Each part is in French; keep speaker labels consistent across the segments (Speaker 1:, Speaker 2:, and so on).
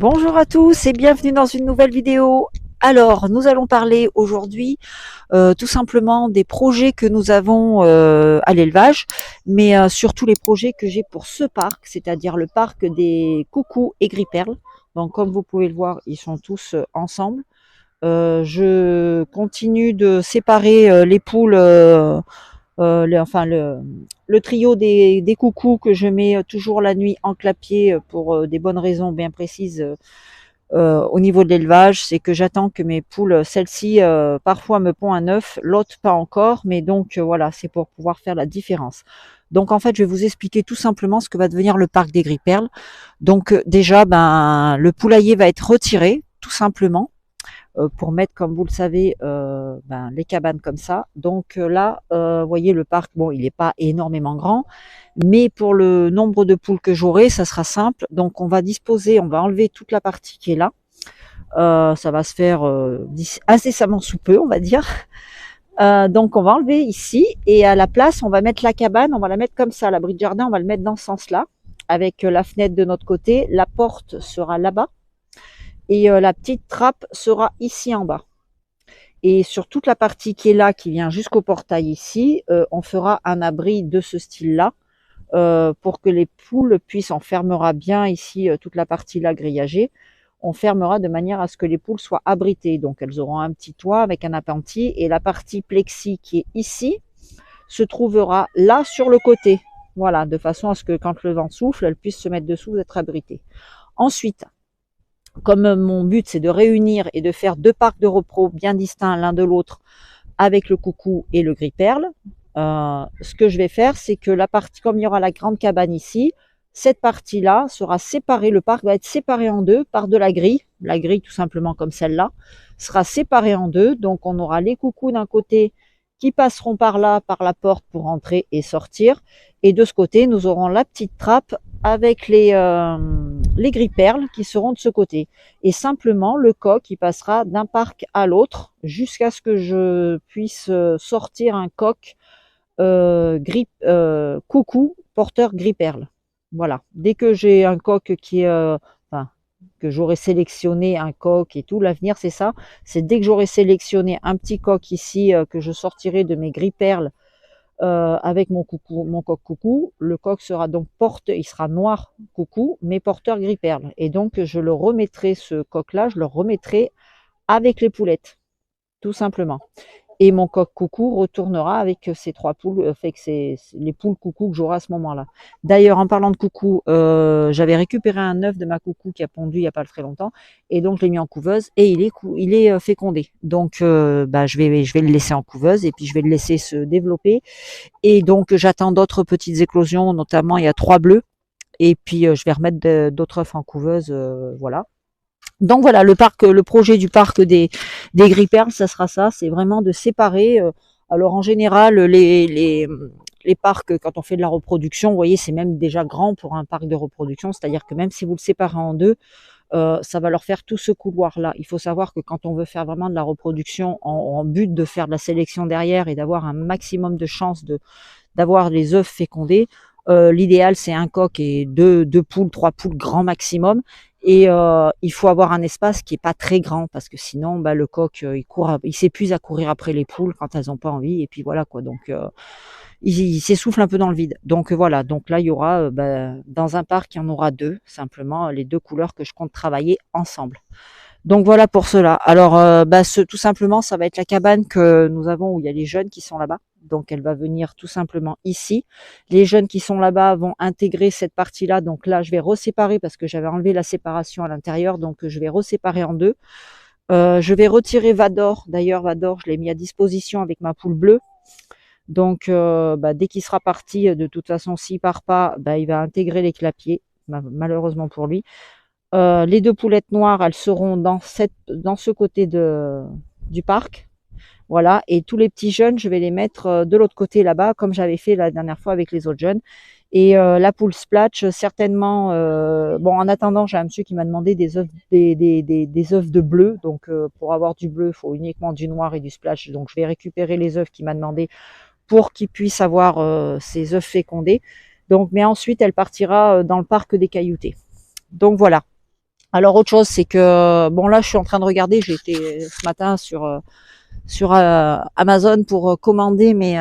Speaker 1: Bonjour à tous et bienvenue dans une nouvelle vidéo. Alors, nous allons parler aujourd'hui tout simplement des projets que nous avons à l'élevage, mais surtout les projets que j'ai pour ce parc, c'est-à-dire le parc des coucous et gris-perles. Donc, comme vous pouvez le voir, ils sont tous ensemble. Je continue de séparer les poules, le trio des coucous que je mets toujours la nuit en clapier pour des bonnes raisons bien précises. Au niveau de l'élevage, c'est que j'attends que mes poules, celle-ci, parfois me pond un œuf, l'autre pas encore, mais donc voilà, c'est pour pouvoir faire la différence. Donc en fait, je vais vous expliquer tout simplement ce que va devenir le parc des gris-perles. Donc déjà, le poulailler va être retiré, tout simplement, pour mettre, comme vous le savez, les cabanes comme ça. Donc là, vous voyez, le parc, bon, il n'est pas énormément grand, mais pour le nombre de poules que j'aurai, ça sera simple. Donc on va disposer, on va enlever toute la partie qui est là. Ça va se faire incessamment sous peu, on va dire. Donc on va enlever ici et à la place, on va mettre la cabane, on va la mettre comme ça. L'abri de jardin, on va le mettre dans ce sens-là, avec la fenêtre de notre côté. La porte sera là-bas et la petite trappe sera ici en bas. Et sur toute la partie qui est là, qui vient jusqu'au portail ici, on fera un abri de ce style-là. Pour que les poules puissent, on fermera bien ici toute la partie là grillagée, on fermera de manière à ce que les poules soient abritées. Donc elles auront un petit toit avec un appentis et la partie plexi qui est ici se trouvera là sur le côté. Voilà, de façon à ce que quand le vent souffle, elles puissent se mettre dessous, être abritées. Ensuite, comme mon but c'est de réunir et de faire deux parcs de repos bien distincts l'un de l'autre avec le coucou et le gris-perle, ce que je vais faire, c'est que la partie, comme il y aura la grande cabane ici, cette partie-là sera séparée, le parc va être séparé en deux par de la grille tout simplement comme celle-là, sera séparée en deux, donc on aura les coucous d'un côté qui passeront par là, par la porte pour entrer et sortir, et de ce côté, nous aurons la petite trappe avec les gris-perles qui seront de ce côté. Et simplement, le coq, qui passera d'un parc à l'autre jusqu'à ce que je puisse sortir un coq coucou porteur gris-perle. Voilà. Dès que j'ai un coq qui est, que j'aurai sélectionné un coq et tout, l'avenir c'est ça. C'est dès que j'aurai sélectionné un petit coq ici que je sortirai de mes gris-perles avec mon coq coucou. Le coq sera donc il sera noir coucou, mais porteur gris-perle. Et donc je le remettrai, ce coq-là, je le remettrai avec les poulettes, tout simplement. Et mon coq coucou retournera avec ces trois poules, avec les poules coucou que j'aurai à ce moment-là. D'ailleurs, en parlant de coucou, j'avais récupéré un œuf de ma coucou qui a pondu il n'y a pas très longtemps, et donc je l'ai mis en couveuse et il est fécondé. Donc, je vais le laisser en couveuse et puis je vais le laisser se développer. Et donc, j'attends d'autres petites éclosions, notamment il y a 3 bleus, et puis je vais remettre d'autres œufs en couveuse, voilà. Donc voilà, le projet du parc des gris-perles, ça sera ça, c'est vraiment de séparer. Alors en général, les parcs, quand on fait de la reproduction, vous voyez, c'est même déjà grand pour un parc de reproduction, c'est-à-dire que même si vous le séparez en deux, ça va leur faire tout ce couloir-là. Il faut savoir que quand on veut faire vraiment de la reproduction en but de faire de la sélection derrière et d'avoir un maximum de chances d'avoir les œufs fécondés, l'idéal c'est un coq et deux poules, 3 poules grand maximum. Et il faut avoir un espace qui est pas très grand parce que sinon le coq il s'épuise à courir après les poules quand elles n'ont pas envie et puis voilà quoi. Donc il s'essouffle un peu dans le vide. Donc voilà, donc là il y aura dans un parc il y en aura 2 simplement, les 2 couleurs que je compte travailler ensemble. Donc voilà pour cela. Alors tout simplement ça va être la cabane que nous avons où il y a les jeunes qui sont là-bas. Donc elle va venir tout simplement ici. Les jeunes qui sont là-bas vont intégrer cette partie-là. Donc là je vais reséparer parce que j'avais enlevé la séparation à l'intérieur. Donc je vais reséparer en 2. Je vais retirer Vador. D'ailleurs Vador je l'ai mis à disposition avec ma poule bleue. Donc dès qu'il sera parti, de toute façon s'il part pas, il va intégrer les clapiers, malheureusement pour lui. Les 2 poulettes noires, elles seront dans ce côté du parc. Voilà, et tous les petits jeunes, je vais les mettre de l'autre côté là-bas, comme j'avais fait la dernière fois avec les autres jeunes. Et la poule splatch, certainement, en attendant, j'ai un monsieur qui m'a demandé des œufs, des œufs de bleu. Donc pour avoir du bleu, il faut uniquement du noir et du splatch. Donc je vais récupérer les œufs qu'il m'a demandé pour qu'il puisse avoir ses œufs fécondés. Donc, mais ensuite, elle partira dans le parc des cailloutés. Donc voilà. Alors autre chose, c'est que bon là, je suis en train de regarder. J'ai été ce matin sur Amazon pour commander mes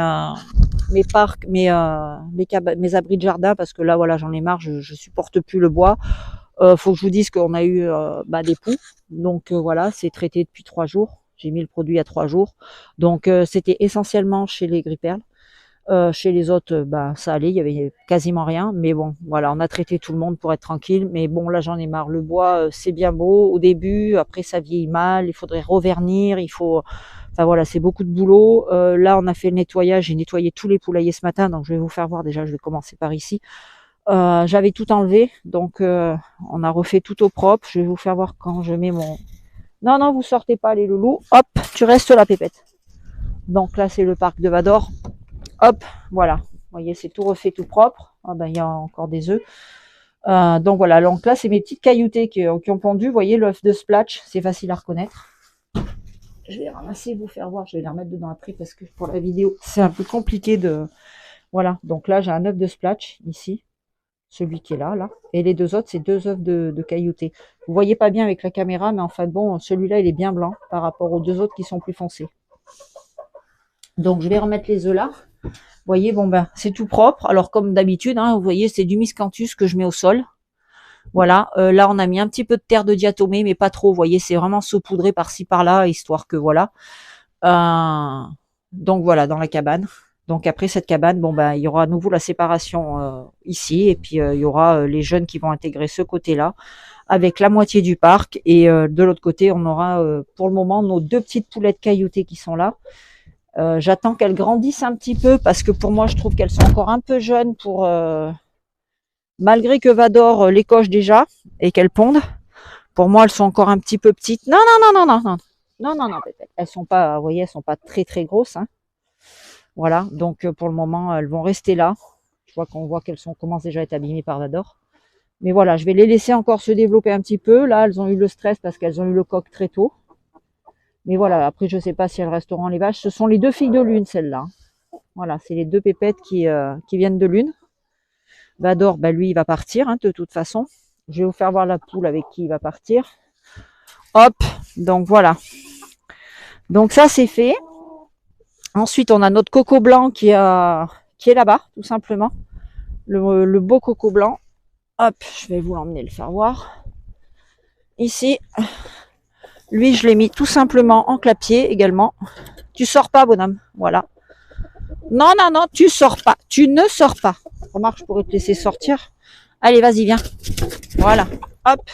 Speaker 1: parcs, mes abris de jardin parce que là voilà, j'en ai marre, je supporte plus le bois. Faut que je vous dise qu'on a eu des poux, donc voilà, c'est traité depuis 3 jours. J'ai mis le produit il y a 3 jours, donc c'était essentiellement chez les Gripperles. Chez les autres, ça allait, il y avait quasiment rien. Mais bon, voilà, on a traité tout le monde pour être tranquille. Mais bon, là, j'en ai marre. Le bois, c'est bien beau au début. Après, ça vieillit mal. Il faudrait revernir. Enfin voilà, c'est beaucoup de boulot. Là, on a fait le nettoyage. J'ai nettoyé tous les poulaillers ce matin. Donc, je vais vous faire voir. Déjà, je vais commencer par ici. J'avais tout enlevé. Donc, on a refait tout au propre. Je vais vous faire voir quand je mets mon... Non, non, vous sortez pas les loulous. Hop, tu restes là, pépette. Donc là, c'est le parc de Vador. Hop, voilà. Vous voyez, c'est tout refait, tout propre. Ah ben, il y a encore des œufs. Donc voilà, donc là, c'est mes petites cailloutées qui ont pondu. Vous voyez, l'œuf de Splatch, c'est facile à reconnaître. Je vais les ramasser, vous faire voir. Je vais les remettre dedans après parce que pour la vidéo, c'est un peu compliqué de... Voilà, donc là, j'ai un œuf de Splatch ici. Celui qui est là, là. Et les deux autres, c'est deux œufs de cailloutés. Vous voyez pas bien avec la caméra, mais en fait, bon, celui-là, il est bien blanc par rapport aux deux autres qui sont plus foncés. Donc, je vais remettre les œufs là. Vous voyez, bon ben, c'est tout propre. Alors, comme d'habitude, hein, vous voyez, c'est du miscanthus que je mets au sol. Voilà, là, on a mis un petit peu de terre de diatomée, mais pas trop. Vous voyez, c'est vraiment saupoudré par-ci, par-là, histoire que, voilà. Donc, voilà, dans la cabane. Donc, après cette cabane, bon ben, il y aura à nouveau la séparation ici. Et puis, il y aura les jeunes qui vont intégrer ce côté-là, avec la moitié du parc. Et de l'autre côté, on aura, pour le moment, nos deux petites poulettes cailloutées qui sont là. J'attends qu'elles grandissent un petit peu parce que pour moi, je trouve qu'elles sont encore un peu jeunes pour, malgré que Vador les coche déjà et qu'elles pondent. Pour moi, elles sont encore un petit peu petites. Non, non, non, non, non, non, non, non, non, elles sont pas, vous voyez, elles sont pas très, très grosses. Hein. Voilà, donc pour le moment, elles vont rester là. Je vois qu'on voit qu'elles commencent déjà à être abîmées par Vador. Mais voilà, je vais les laisser encore se développer un petit peu. Là, elles ont eu le stress parce qu'elles ont eu le coq très tôt. Mais voilà, après, je sais pas si elles resteront les vaches. Ce sont les deux filles de lune, celles-là. Voilà, c'est les deux pépettes qui viennent de lune. Vador, lui, il va partir, hein, de toute façon. Je vais vous faire voir la poule avec qui il va partir. Hop, donc voilà. Donc ça, c'est fait. Ensuite, on a notre coco blanc qui est là-bas, tout simplement. Le beau coco blanc. Hop, je vais vous l'emmener le faire voir. Ici, lui, je l'ai mis tout simplement en clapier également. Tu sors pas, bonhomme. Voilà. Non, non, non, tu sors pas. Tu ne sors pas. Remarque, je pourrais te laisser sortir. Allez, vas-y, viens. Voilà. Hop.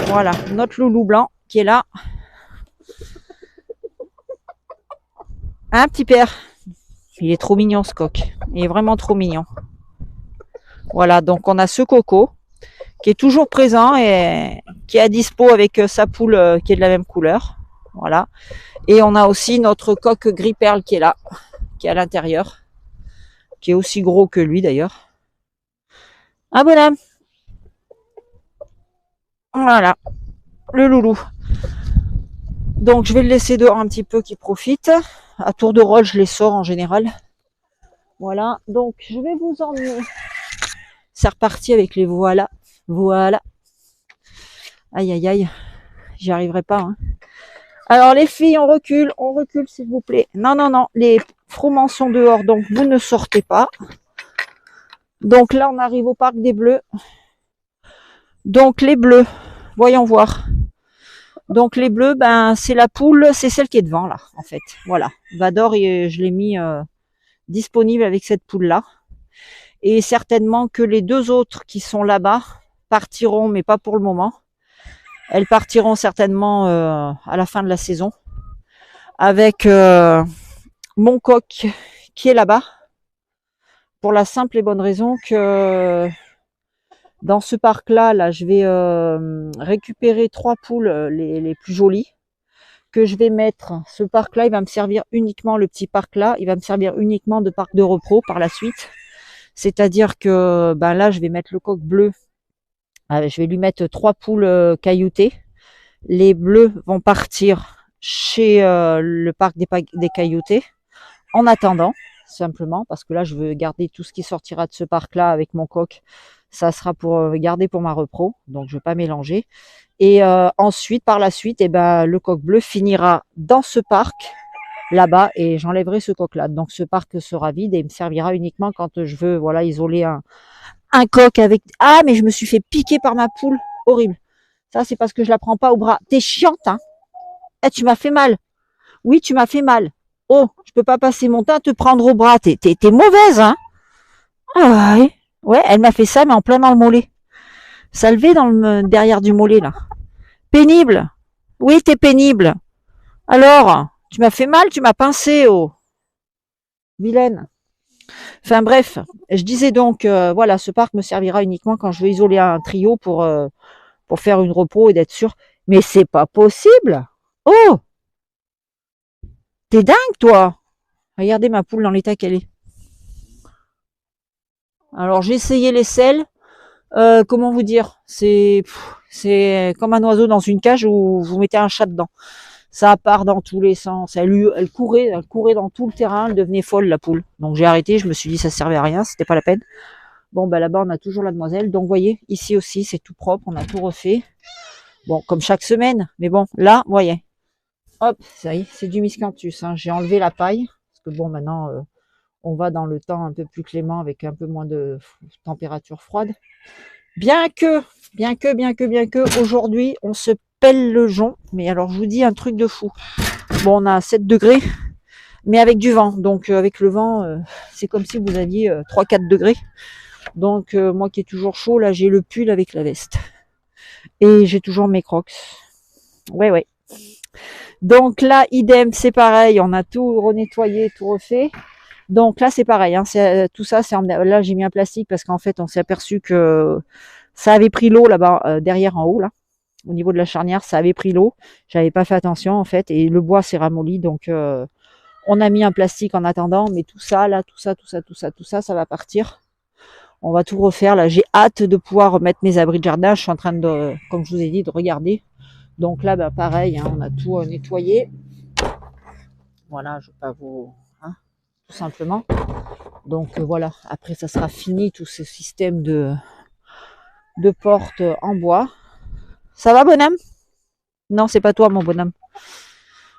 Speaker 1: Voilà, notre loulou blanc qui est là. Hein, petit père? Il est trop mignon, ce coq. Il est vraiment trop mignon. Voilà, donc on a ce coco qui est toujours présent et qui est à dispo avec sa poule qui est de la même couleur. Voilà. Et on a aussi notre coq gris perle qui est là, qui est à l'intérieur, qui est aussi gros que lui d'ailleurs. Ah, bonhomme. Voilà, le loulou. Donc je vais le laisser dehors un petit peu qu'il profite. À tour de rôle, je les sors en général. Voilà, donc je vais vous emmener. C'est reparti avec les voilà. Voilà. Aïe, aïe, aïe. J'y arriverai pas. Hein. Alors les filles, on recule s'il vous plaît. Non, non, non, les frouments sont dehors, donc vous ne sortez pas. Donc là, on arrive au parc des bleus. Donc les bleus, voyons voir. Donc les bleus, c'est la poule, c'est celle qui est devant là, en fait. Voilà. Vador, je l'ai mis disponible avec cette poule-là. Et certainement que les deux autres qui sont là-bas partiront, mais pas pour le moment. Elles partiront certainement à la fin de la saison. Avec mon coq qui est là-bas. Pour la simple et bonne raison que dans ce parc-là, là, je vais récupérer 3 poules les plus jolies que je vais mettre. Ce parc-là, il va me servir uniquement, le petit parc-là, il va me servir uniquement de parc de repos par la suite. C'est-à-dire que là, je vais mettre le coq bleu. Je vais lui mettre 3 poules cailloutées. Les bleus vont partir chez le parc des cailloutés. En attendant, simplement, parce que là, je veux garder tout ce qui sortira de ce parc-là avec mon coq. Ça sera pour garder pour ma repro, donc je vais pas mélanger. Et ensuite, par la suite, eh ben, le coq bleu finira dans ce parc là-bas et j'enlèverai ce coq-là. Donc ce parc sera vide et me servira uniquement quand je veux, voilà, isoler un coq avec. Ah, mais je me suis fait piquer par ma poule, horrible. Ça, c'est parce que je la prends pas au bras. T'es chiante, hein? Eh, tu m'as fait mal. Oui, tu m'as fait mal. Oh, je peux pas passer mon temps à te prendre au bras. T'es mauvaise, hein? Ah ouais. Ouais, elle m'a fait ça, mais en plein dans le mollet. Ça levait dans derrière du mollet, là. Pénible. Oui, t'es pénible. Alors, tu m'as fait mal, tu m'as pincé, oh. Vilaine. Enfin bref, je disais donc, voilà, ce parc me servira uniquement quand je veux isoler un trio pour faire une repos et d'être sûr. Mais c'est pas possible. Oh, t'es dingue, toi. Regardez ma poule dans l'état qu'elle est. Alors j'ai essayé les selles. Comment vous dire, c'est comme un oiseau dans une cage où vous mettez un chat dedans. Ça part dans tous les sens. Elle courait dans tout le terrain. Elle devenait folle, la poule. Donc j'ai arrêté. Je me suis dit ça servait à rien, c'était pas la peine. Bon, ben là-bas on a toujours la demoiselle. Donc vous voyez, ici aussi c'est tout propre. On a tout refait. Bon, comme chaque semaine. Mais bon, là, vous voyez. Hop, ça y est, c'est du miscanthus. Hein. J'ai enlevé la paille parce que bon, maintenant on va dans le temps un peu plus clément avec un peu moins de température froide. Bien que, aujourd'hui, on se pèle le jonc. Mais alors, je vous dis un truc de fou. Bon, on a 7 degrés, mais avec du vent. Donc, avec le vent, c'est comme si vous aviez 3-4 degrés. Donc, moi qui est toujours chaud, là, j'ai le pull avec la veste. Et j'ai toujours mes crocs. Ouais, ouais. Donc là, idem, c'est pareil. On a tout renettoyé, tout refait. Donc là, c'est pareil. Hein, tout ça, là, j'ai mis un plastique parce qu'en fait, on s'est aperçu que ça avait pris l'eau là-bas, derrière en haut, là. Au niveau de la charnière, ça avait pris l'eau. J'avais pas fait attention, en fait. Et le bois s'est ramolli. Donc, on a mis un plastique en attendant. Mais tout ça, là, tout ça, ça va partir. On va tout refaire. Là, j'ai hâte de pouvoir remettre mes abris de jardin. Je suis en train de, comme je vous ai dit, de regarder. Donc là, bah, pareil, hein, on a tout nettoyé. Voilà, je ne vais pas vous... Hein, tout simplement. Donc voilà, après ça sera fini tout ce système de portes en bois. Ça va, bonhomme? Non, c'est pas toi, mon bonhomme.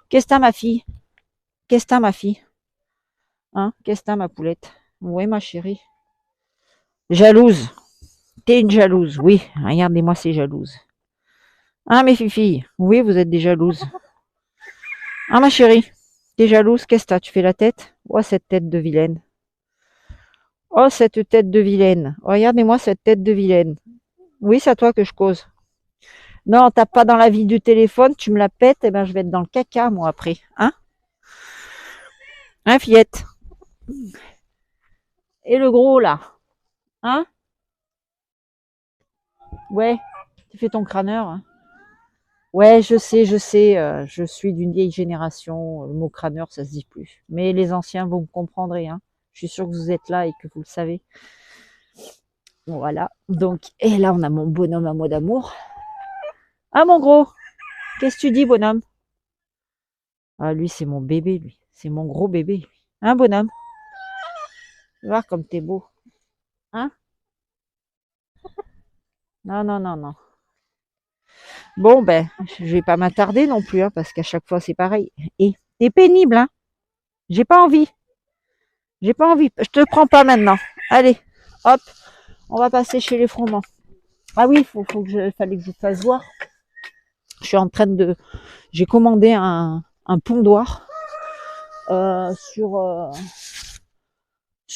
Speaker 1: Qu'est-ce que t'as, ma fille? Qu'est-ce que t'as, ma fille? Hein? Qu'est-ce que t'as, ma poulette? Oui, ma chérie. Jalouse. T'es une jalouse, oui. Regardez-moi ces jalouses. Hein, mes filles? Oui, vous êtes des jalouses. Hein, ma chérie? T'es jalouse? Qu'est-ce que t'as? Tu fais la tête? Oh, cette tête de vilaine. Oh, cette tête de vilaine. Regardez-moi cette tête de vilaine. Oui, c'est à toi que je cause. Non, tape pas dans la vie du téléphone, tu me la pètes, et ben je vais être dans le caca, moi, après. Hein? Hein, fillette? Et le gros, là? Hein? Ouais, tu fais ton crâneur. Hein? Ouais, je sais, je suis d'une vieille génération. Le mot crâneur, ça se dit plus. Mais les anciens, vous me comprendrez. Hein? Je suis sûre que vous êtes là et que vous le savez. Voilà. Donc, et là, on a mon bonhomme à moi d'amour. Ah, mon gros, qu'est-ce que tu dis, bonhomme? Ah, lui, c'est mon bébé, lui. C'est mon gros bébé, lui. Hein, bonhomme? Tu vas voir comme t'es beau. Hein? Non, non, non, non. Bon, ben, je vais pas m'attarder non plus, hein, parce qu'à chaque fois, c'est pareil. Et t'es pénible, hein? J'ai pas envie. J'ai pas envie. Je te prends pas maintenant. Allez, hop, on va passer chez les froment. Ah oui, fallait que je vous fasse voir. Je suis en train de... J'ai commandé un pondoir sur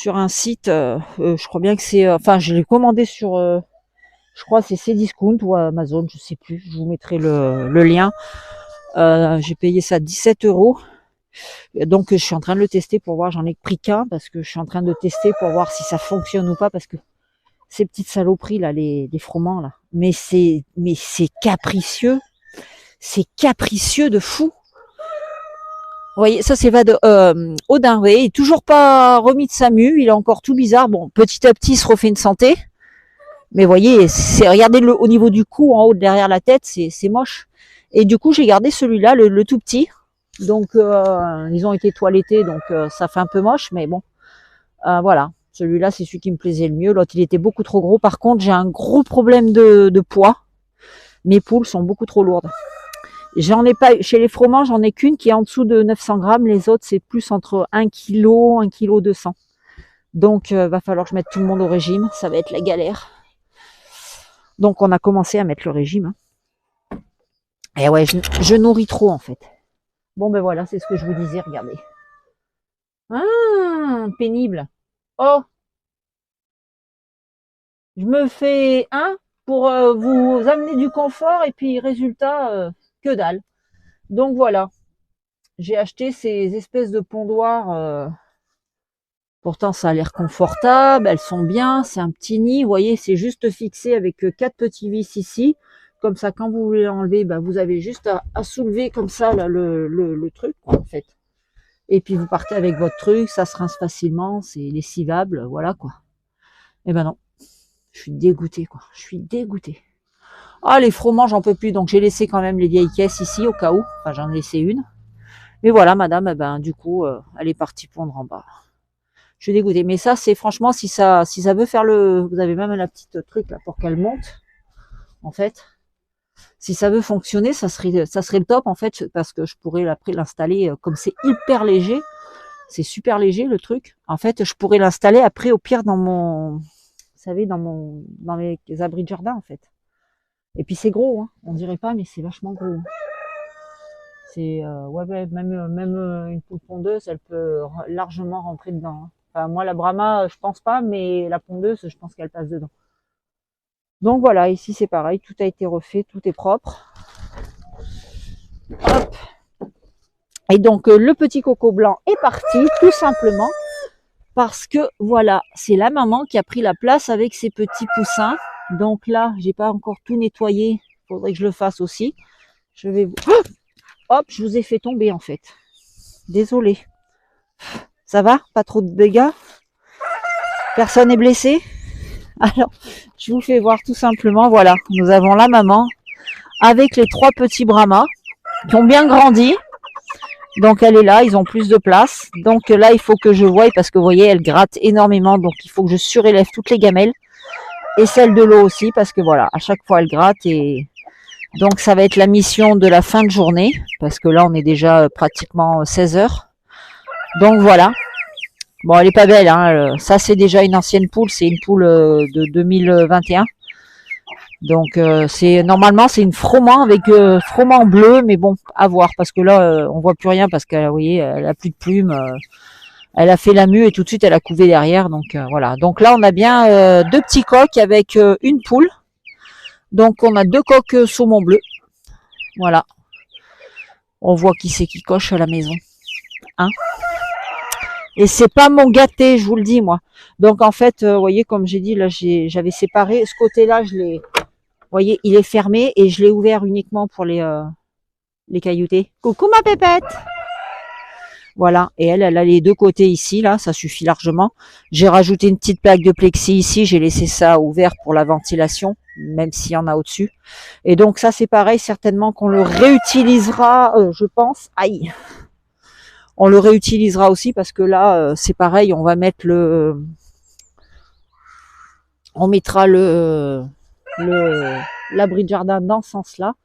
Speaker 1: un site. Je crois bien que c'est... enfin, je l'ai commandé sur... je crois que c'est Cdiscount ou Amazon, je sais plus. Je vous mettrai le lien. J'ai payé ça 17 €. Donc je suis en train de le tester pour voir, j'en ai pris qu'un parce que je suis en train de tester pour voir si ça fonctionne ou pas parce que ces petites saloperies là, les froment là, mais c'est capricieux, c'est capricieux de fou. Vous voyez, ça c'est Odin, vous voyez, il est toujours pas remis de sa mue, il est encore tout bizarre. Bon, petit à petit, il se refait une santé, mais vous voyez, regardez-le au niveau du cou, en haut derrière la tête, c'est moche. Et du coup, j'ai gardé celui-là, le tout petit. Donc, ils ont été toilettés, donc ça fait un peu moche, mais bon, voilà. Celui-là, c'est celui qui me plaisait le mieux. L'autre, il était beaucoup trop gros. Par contre, j'ai un gros problème de poids. Mes poules sont beaucoup trop lourdes. J'en ai pas, chez les fromages, j'en ai qu'une qui est en dessous de 900 grammes. Les autres, c'est plus entre 1 kg, 1 kg 200. Donc, va falloir que je mette tout le monde au régime. Ça va être la galère. Donc, on a commencé à mettre le régime. Et ouais, je nourris trop, en fait. Bon, ben voilà, c'est ce que je vous disais. Regardez. Ah, pénible. Oh, je me fais un pour vous amener du confort et puis résultat, que dalle. Donc voilà, j'ai acheté ces espèces de pondoirs. Pourtant, ça a l'air confortable, elles sont bien, c'est un petit nid. Vous voyez, c'est juste fixé avec 4 petits vis ici. Comme ça, quand vous voulez l'enlever, bah, vous avez juste à soulever comme ça là, le truc, quoi, en fait. Et puis vous partez avec votre truc, ça se rince facilement, c'est lessivable, voilà quoi. Et ben non. Je suis dégoûtée, quoi. Je suis dégoûtée. Ah, les fromages, j'en peux plus. Donc, j'ai laissé quand même les vieilles caisses ici, au cas où. Enfin, j'en ai laissé une. Mais voilà, madame, eh ben, du coup, elle est partie pondre en bas. Je suis dégoûtée. Mais ça, c'est franchement, si ça veut faire vous avez même la petite truc là pour qu'elle monte. En fait, si ça veut fonctionner, ça serait le top, en fait, parce que je pourrais après l'installer, comme c'est hyper léger. C'est super léger, le truc. En fait, je pourrais l'installer après, au pire, dans mon, vous savez, dans mes abris de jardin, en fait. Et puis c'est gros, hein. On dirait pas, mais c'est vachement gros. C'est ouais, même une poule pondeuse, elle peut largement rentrer dedans. Hein. Enfin, moi, la Brahma, je pense pas, mais la pondeuse, je pense qu'elle passe dedans. Donc voilà, ici c'est pareil, tout a été refait, tout est propre. Hop. Et donc le petit coco blanc est parti, tout simplement parce que voilà, c'est la maman qui a pris la place avec ses petits poussins. Donc là, j'ai pas encore tout nettoyé, faudrait que je le fasse aussi. Je vais vous... Hop, je vous ai fait tomber en fait. Désolée. Ça va? Pas trop de dégâts? Personne n'est blessé? Alors, je vous fais voir tout simplement, voilà, nous avons la maman avec les 3 petits brahmas qui ont bien grandi. Donc elle est là, ils ont plus de place. Donc là, il faut que je voie parce que vous voyez, elle gratte énormément. Donc il faut que je surélève toutes les gamelles et celles de l'eau aussi parce que voilà, à chaque fois elle gratte et donc ça va être la mission de la fin de journée parce que là on est déjà pratiquement 16 heures. Donc voilà. Bon, elle est pas belle, hein. Ça c'est déjà une ancienne poule, c'est une poule de 2021. Donc normalement c'est une froment avec froment bleu, mais bon, à voir parce que là on voit plus rien parce qu'elle, vous voyez, elle a plus de plumes. Elle a fait la mue et tout de suite elle a couvé derrière. Donc voilà. Donc là on a bien 2 petits coqs avec une poule. Donc on a 2 coqs saumon bleu. Voilà. On voit qui c'est qui coche à la maison. Hein? Et c'est pas mon gâté, je vous le dis moi. Donc en fait, vous voyez, comme j'ai dit, là j'avais séparé ce côté-là, je l'ai. Vous voyez, il est fermé et je l'ai ouvert uniquement pour les cailloutés. Coucou ma pépette. Voilà, et elle a les 2 côtés ici, là, ça suffit largement. J'ai rajouté une petite plaque de plexi ici, j'ai laissé ça ouvert pour la ventilation, même s'il y en a au-dessus. Et donc ça, c'est pareil, certainement qu'on le réutilisera, je pense. Aïe. On le réutilisera aussi parce que là, c'est pareil, on va mettre on mettra l'abri de jardin dans ce sens-là.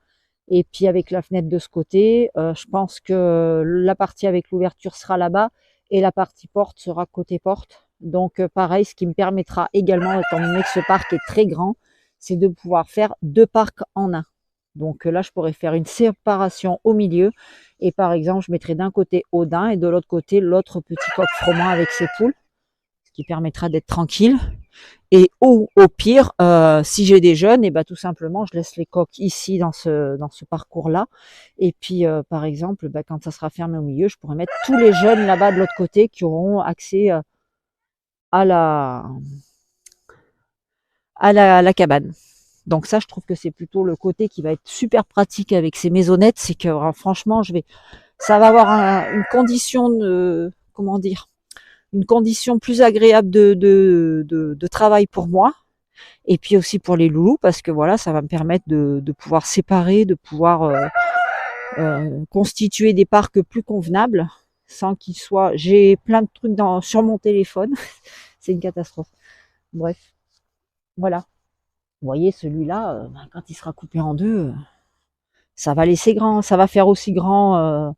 Speaker 1: Et puis avec la fenêtre de ce côté, je pense que la partie avec l'ouverture sera là-bas et la partie porte sera côté porte. Donc pareil, ce qui me permettra également, étant donné que ce parc est très grand, c'est de pouvoir faire 2 parcs en un. Donc là, je pourrais faire une séparation au milieu et par exemple, je mettrai d'un côté Odin et de l'autre côté l'autre petit coq froment avec ses poules, ce qui permettra d'être tranquille. Et au pire, si j'ai des jeunes, et ben tout simplement, je laisse les coqs ici dans ce parcours-là. Et puis, par exemple, quand ça sera fermé au milieu, je pourrais mettre tous les jeunes là-bas de l'autre côté qui auront accès à la cabane. Donc ça, je trouve que c'est plutôt le côté qui va être super pratique avec ces maisonnettes, c'est que franchement, ça va avoir une condition de, comment dire, une condition plus agréable de travail pour moi et puis aussi pour les loulous parce que voilà, ça va me permettre de pouvoir séparer, de pouvoir constituer des parcs plus convenables sans qu'ils soient... J'ai plein de trucs sur mon téléphone. c'est une catastrophe. Bref, voilà. Vous voyez, celui-là, quand il sera coupé en deux, ça va laisser grand, ça va faire aussi grand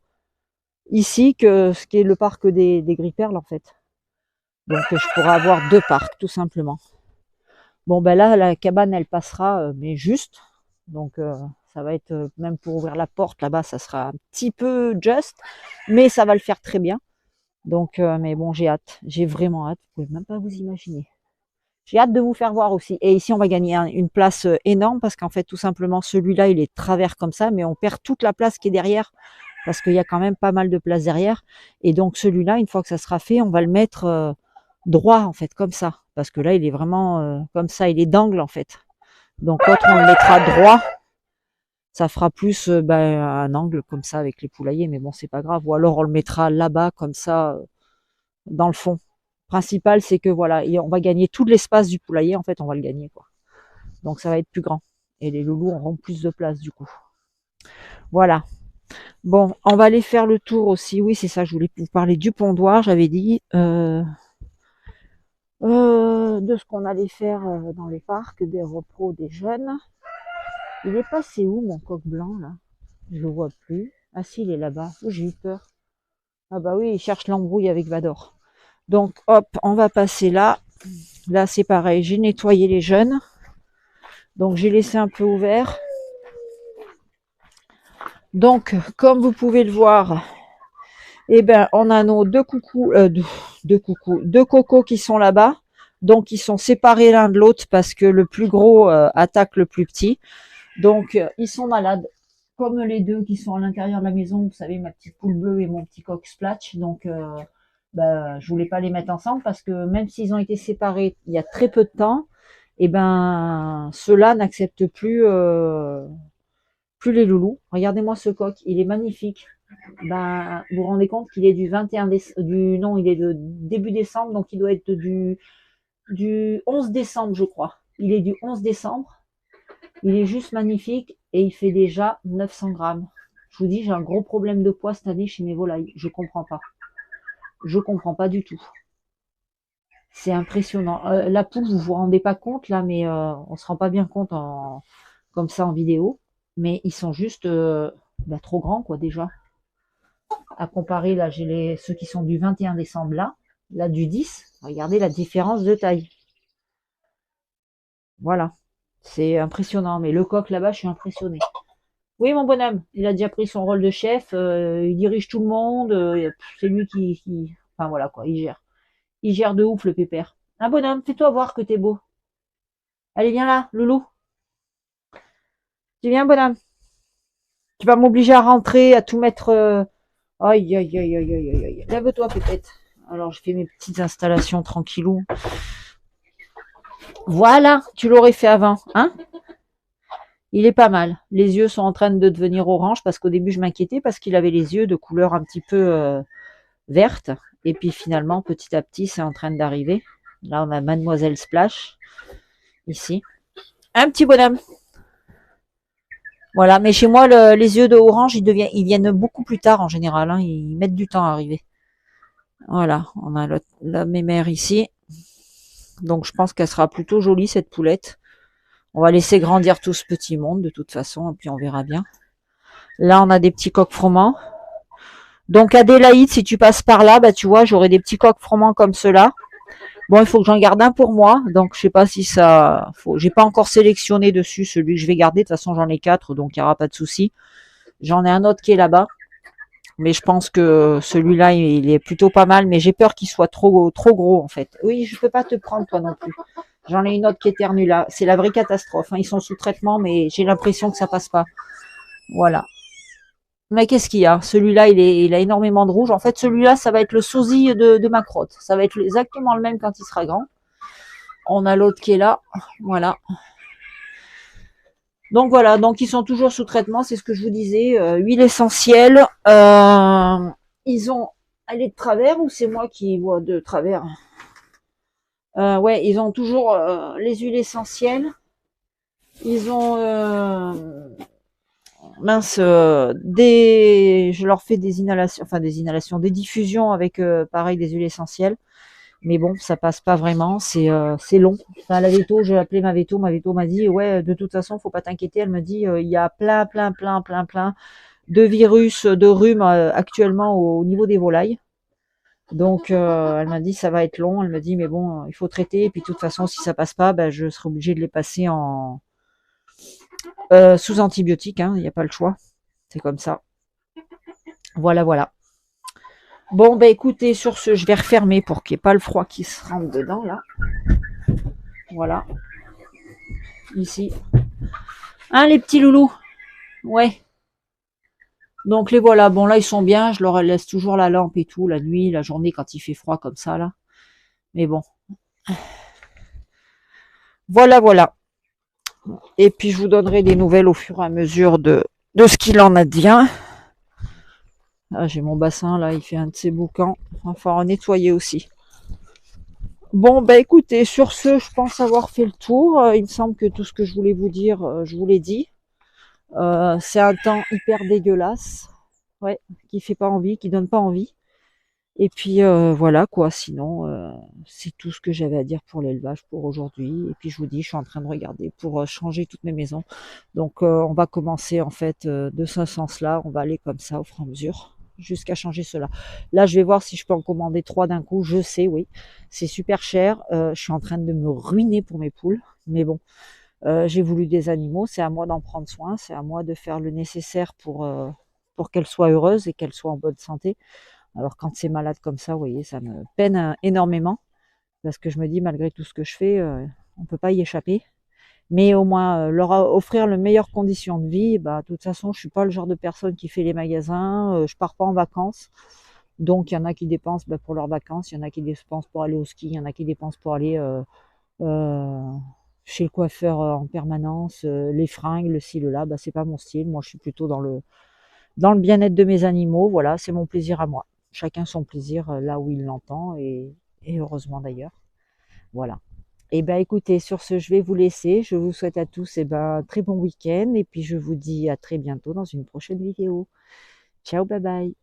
Speaker 1: ici que ce qui est le parc des Gris-Perles en fait. Donc je pourrais avoir deux parcs tout simplement. Bon ben là, la cabane elle passera, mais juste. Donc ça va être, même pour ouvrir la porte là-bas, ça sera un petit peu juste, mais ça va le faire très bien. Donc, mais bon, j'ai hâte, j'ai vraiment hâte, vous pouvez même pas vous imaginer. J'ai hâte de vous faire voir aussi. Et ici, on va gagner une place énorme parce qu'en fait, tout simplement, celui-là, il est travers comme ça, mais on perd toute la place qui est derrière parce qu'il y a quand même pas mal de place derrière. Et donc, celui-là, une fois que ça sera fait, on va le mettre droit, en fait, comme ça. Parce que là, il est vraiment comme ça, il est d'angle, en fait. Donc, l'autre, on le mettra droit. Ça fera plus un angle comme ça avec les poulaillers, mais bon, c'est pas grave. Ou alors, on le mettra là-bas, comme ça, dans le fond. Principal, c'est que voilà, on va gagner tout l'espace du poulailler, en fait, on va le gagner, quoi. Donc, ça va être plus grand. Et les loulous auront plus de place, du coup. Voilà. Bon, on va aller faire le tour aussi. Oui, c'est ça, je voulais vous parler du pondoir, j'avais dit. De ce qu'on allait faire dans les parcs, des repos des jeunes. Il est passé où, mon coq blanc, là? Je le vois plus. Ah si, il est là-bas. Oh, j'ai eu peur. Ah bah oui, il cherche l'embrouille avec Vador. Donc, hop, on va passer là. Là, c'est pareil, j'ai nettoyé les jeunes. Donc, j'ai laissé un peu ouvert. Donc, comme vous pouvez le voir, eh ben, on a nos deux coucous, deux cocos qui sont là-bas. Donc, ils sont séparés l'un de l'autre parce que le plus gros attaque le plus petit. Donc, ils sont malades. Comme les deux qui sont à l'intérieur de la maison, vous savez, ma petite poule bleue et mon petit coq Splatch. Donc, je voulais pas les mettre ensemble parce que même s'ils ont été séparés il y a très peu de temps, eh ben, ceux-là n'acceptent plus les loulous. Regardez-moi ce coq, il est magnifique. Ben, vous vous rendez compte qu'il est du 21 décembre, non, il est de début décembre, donc il doit être du 11 décembre, je crois. Il est du 11 décembre. Il est juste magnifique et il fait déjà 900 grammes. Je vous dis, j'ai un gros problème de poids cette année chez mes volailles. Je comprends pas. Je comprends pas du tout. C'est impressionnant. La poule, vous vous rendez pas compte là, mais on se rend pas bien compte comme ça en vidéo. Mais ils sont juste trop grands quoi déjà. À comparer, là, j'ai ceux qui sont du 21 décembre là du 10. Regardez la différence de taille. Voilà. C'est impressionnant. Mais le coq là-bas, je suis impressionnée. Oui, mon bonhomme, il a déjà pris son rôle de chef, il dirige tout le monde, c'est lui qui... Enfin voilà quoi, il gère. Il gère de ouf le pépère. Un bonhomme, fais-toi voir que t'es beau. Allez, viens là, loulou. Tu viens, bonhomme. Tu vas m'obliger à rentrer, à tout mettre... Aïe, aïe, aïe, aïe, aïe, aïe, aïe. Lève-toi, pépette. Alors, je fais mes petites installations tranquillou. Voilà, tu l'aurais fait avant, hein? Il est pas mal. Les yeux sont en train de devenir orange parce qu'au début, je m'inquiétais parce qu'il avait les yeux de couleur un petit peu verte. Et puis finalement, petit à petit, c'est en train d'arriver. Là, on a Mademoiselle Splash, ici. Un petit bonhomme. Voilà, mais chez moi, les yeux de orange, ils viennent beaucoup plus tard en général. Hein, ils mettent du temps à arriver. Voilà, on a la mémère ici. Donc je pense qu'elle sera plutôt jolie, cette poulette. On va laisser grandir tout ce petit monde, de toute façon, et puis on verra bien. Là, on a des petits coqs froment. Donc Adélaïde, si tu passes par là, tu vois, j'aurai des petits coqs froment comme ceux-là. Bon, il faut que j'en garde un pour moi, donc je sais pas si ça... J'ai pas encore sélectionné dessus celui que je vais garder, de toute façon j'en ai 4, donc il n'y aura pas de souci. J'en ai un autre qui est là-bas, mais je pense que celui-là, il est plutôt pas mal, mais j'ai peur qu'il soit trop gros en fait. Oui, je peux pas te prendre toi non plus. J'en ai une autre qui éternue là, c'est la vraie catastrophe, hein. Ils sont sous traitement, mais j'ai l'impression que ça passe pas. Voilà. Mais qu'est-ce qu'il y a? Celui-là, il a énormément de rouge. En fait, celui-là, ça va être le sosie de ma crotte. Ça va être exactement le même quand il sera grand. On a l'autre qui est là. Voilà. Donc voilà, donc ils sont toujours sous traitement, c'est ce que je vous disais. Huile essentielle. Ils ont... Elle est de travers ou c'est moi qui vois de travers? Ouais, ils ont toujours les huiles essentielles. Ils ont... je leur fais des inhalations, des diffusions avec pareil des huiles essentielles. Mais bon, ça passe pas vraiment, c'est long. Enfin, la veto, j'ai appelé ma veto m'a dit, ouais, de toute façon, faut pas t'inquiéter. Elle me dit, il y a plein de virus, de rhume actuellement au niveau des volailles. Donc, elle m'a dit, ça va être long. Elle me dit, mais bon, il faut traiter. Et puis, de toute façon, si ça passe pas, ben, je serai obligée de les passer en sous antibiotiques. Hein, il n'y a pas le choix. C'est comme ça. Voilà, voilà. Bon, ben écoutez, sur ce, je vais refermer pour qu'il n'y ait pas le froid qui se rentre dedans, là. Voilà, ici. Hein, les petits loulous? Ouais. Donc, les voilà. Bon, là, ils sont bien. Je leur laisse toujours la lampe et tout, la nuit, la journée, quand il fait froid comme ça, là. Mais bon. Voilà, voilà. Et puis, je vous donnerai des nouvelles au fur et à mesure de ce qu'il en advient. Ah, j'ai mon bassin, là, il fait un de ses boucans. Il va falloir en nettoyer aussi. Bon, bah écoutez, sur ce, je pense avoir fait le tour. Il me semble que tout ce que je voulais vous dire, je vous l'ai dit. C'est un temps hyper dégueulasse, ouais, qui fait pas envie, qui donne pas envie. Et puis voilà quoi, sinon c'est tout ce que j'avais à dire pour l'élevage pour aujourd'hui. Et puis je vous dis, je suis en train de regarder pour changer toutes mes maisons. Donc on va commencer en fait de ce sens-là, on va aller comme ça au fur et à mesure jusqu'à changer cela. Là, je vais voir si je peux en commander 3 d'un coup. Je sais, oui, c'est super cher. Je suis en train de me ruiner pour mes poules, mais bon, j'ai voulu des animaux, c'est à moi d'en prendre soin, c'est à moi de faire le nécessaire pour qu'elles soient heureuses et qu'elles soient en bonne santé. Alors quand c'est malade comme ça, vous voyez, ça me peine énormément, parce que je me dis, malgré tout ce que je fais, on ne peut pas y échapper. Mais au moins, leur offrir les meilleures conditions de vie, bah, de toute façon, je suis pas le genre de personne qui fait les magasins, je pars pas en vacances. Donc il y en a qui dépensent bah, pour leurs vacances, il y en a qui dépensent pour aller au ski, il y en a qui dépensent pour aller euh, chez le coiffeur en permanence, les fringues, le ci, le là, bah, c'est pas mon style. Moi, je suis plutôt dans le bien-être de mes animaux. Voilà, c'est mon plaisir à moi. Chacun son plaisir là où il l'entend et heureusement d'ailleurs. Voilà. Et ben écoutez, sur ce, je vais vous laisser. Je vous souhaite à tous un très bon week-end et puis je vous dis à très bientôt dans une prochaine vidéo. Ciao, bye bye.